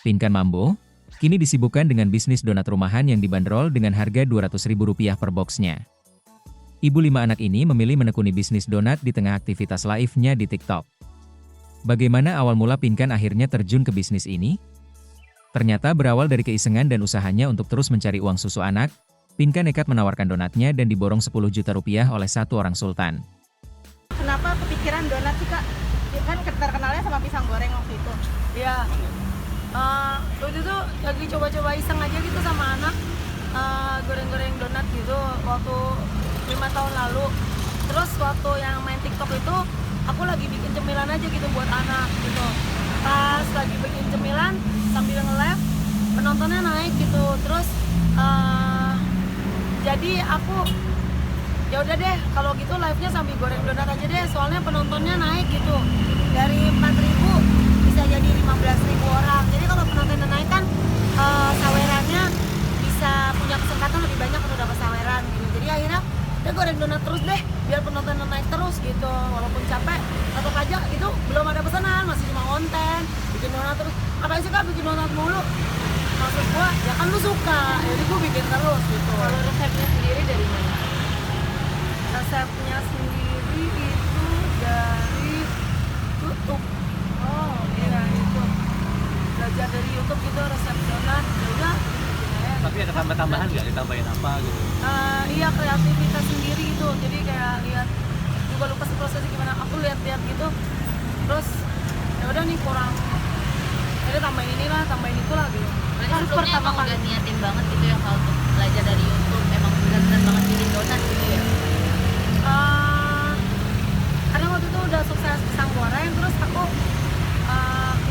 Pinkan Mambo, kini disibukkan dengan bisnis donat rumahan yang dibanderol dengan harga Rp200.000 per boxnya. Ibu 5 anak ini memilih menekuni bisnis donat di tengah aktivitas live-nya di TikTok. Bagaimana awal mula Pinkan akhirnya terjun ke bisnis ini? Ternyata berawal dari keisengan dan usahanya untuk terus mencari uang susu anak, Pinkan nekat menawarkan donatnya dan diborong Rp10 juta oleh satu orang sultan. Kenapa kepikiran donat sih Kak? Ya kan terkenalnya sama pisang goreng waktu itu. Iya, waktu itu lagi coba-coba iseng aja gitu sama anak, goreng-goreng donat gitu waktu 5 tahun lalu. Terus waktu yang main TikTok itu aku lagi bikin cemilan aja gitu buat anak gitu. Pas lagi bikin cemilan sambil nge-live, penontonnya naik gitu. Terus jadi aku ya udah deh kalau gitu live-nya sambil goreng donat aja deh, soalnya penontonnya naik gitu. Dari 4.000 bisa jadi 15.000 orang. Jadi kalau penontonnya naik kan sawerannya bisa punya kesempatan lebih banyak untuk dapat saweran gitu. Jadi akhirnya udah goreng donat terus deh biar penontonnya naik terus gitu. Walaupun capek tetap aja itu belum ada pesanan, masih cuma konten bikin donat terus. Apa sih Kak bikin donat mulu? Maksud gua ya kan lu suka, jadi gua bikin terus gitu. Kalau resepnya sendiri dari mana? Resepnya sendiri itu dari YouTube. Oh, Iya itu belajar dari YouTube gitu resep donat. Ya udah bikin aja. Tapi ada tambah-tambahan nggak, ditambahin apa gitu? Iya kreativitas sendiri gitu, jadi kayak lihat juga lupa sih prosesnya gimana, aku lihat-lihat gitu terus ya udah nih kurang, jadi tambahin inilah tambahin itulah gitu. Berarti Kan sebelumnya pertama emang kali. udah niatin banget gitu ya kalau untuk belajar dari YouTube, emang benar-benar banget bikin donat gitu ya. Karena waktu itu udah sukses pisang goreng, terus aku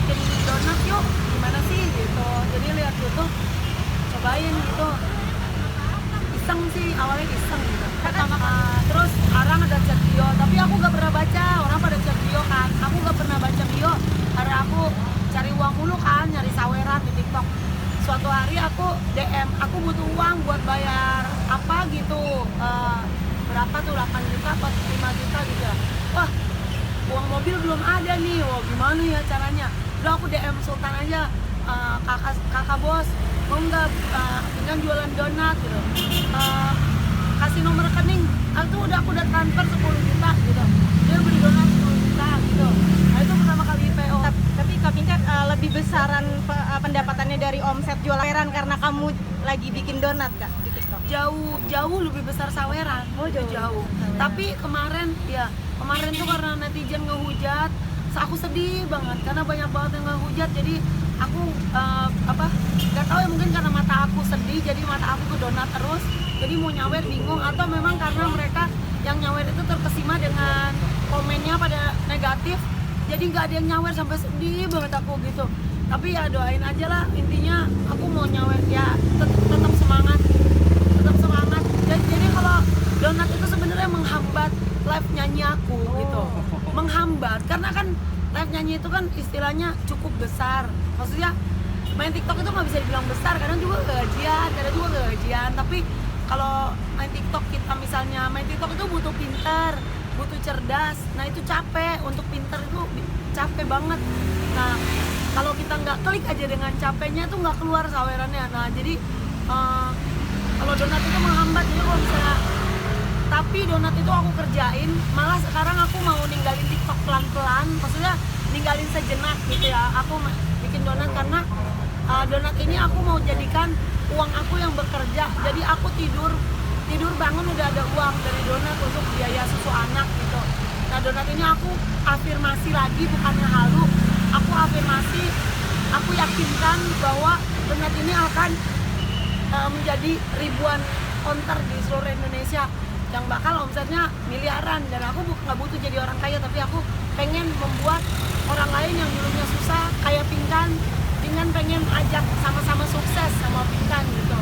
bikin donat yuk gimana sih gitu, jadi lihat YouTube cobain gitu, iseng sih awalnya iseng gitu. Terus orang ada chat bio, tapi aku gak pernah baca, orang pada chat bio kan, aku gak pernah baca bio karena aku cari uang mulu kan, nyari saweran di TikTok. Suatu hari aku DM, aku butuh uang buat bayar apa gitu, berapa tuh 8 juta atau 5 juta gitu ya. Wah, uang mobil belum ada nih, wah gimana ya caranya? Udah aku DM Sultan aja, kakak bos, mau nggak dengan jualan donat gitu, kasih nomor rekening, itu aku udah transfer 10 juta gitu, dia beli donat 10 juta gitu. Nah itu pertama kali PO. Tapi Kak Pinkan lebih besaran pendapatannya dari omset jualan karena kamu lagi bikin donat Kak di TikTok. Jauh lebih besar saweran. Oh, jauh. Saweran. Tapi kemarin tuh karena netizen ngehujat, aku sedih banget karena banyak banget yang ngehujat. Jadi aku nggak tahu ya, mungkin karena mata aku sedih jadi mata aku ke donat terus, jadi mau nyawer bingung, atau memang karena mereka yang nyawer itu terkesima dengan komennya pada negatif, jadi nggak ada yang nyawer, sampai sedih banget aku gitu. Tapi ya doain aja lah, intinya aku mau nyawer ya, tetap semangat. Jadi kalau donat itu sebenarnya menghambat live nyanyi aku gitu, menghambat karena kan live nyanyi itu kan istilahnya cukup besar, maksudnya main TikTok itu nggak bisa dibilang besar, kadang juga gajian, tapi kalau main TikTok, kita misalnya main TikTok itu butuh pinter, butuh cerdas, nah itu capek, untuk pinter itu capek banget. Nah kalau kita nggak klik aja dengan capeknya itu nggak keluar sawerannya. Nah jadi kalau donat itu menghambat, jadi kalau misalnya, tapi donat itu aku kerjain, malah sekarang aku mau ninggalin TikTok pelan-pelan, maksudnya ninggalin sejenak gitu ya, aku bikin donat karena donat ini aku mau jadikan uang aku yang bekerja. Jadi aku tidur bangun udah ada uang dari donat untuk biaya susu anak gitu. Nah donat ini aku afirmasi lagi, bukannya halu, aku afirmasi, aku yakinkan bahwa donat ini akan menjadi ribuan konter di seluruh Indonesia yang bakal omsetnya miliaran. Dan aku nggak butuh jadi orang kaya, tapi aku pengen membuat orang lain yang dulunya susah kayak Pinkan pengen ajak sama-sama sukses sama Pinkan gitu.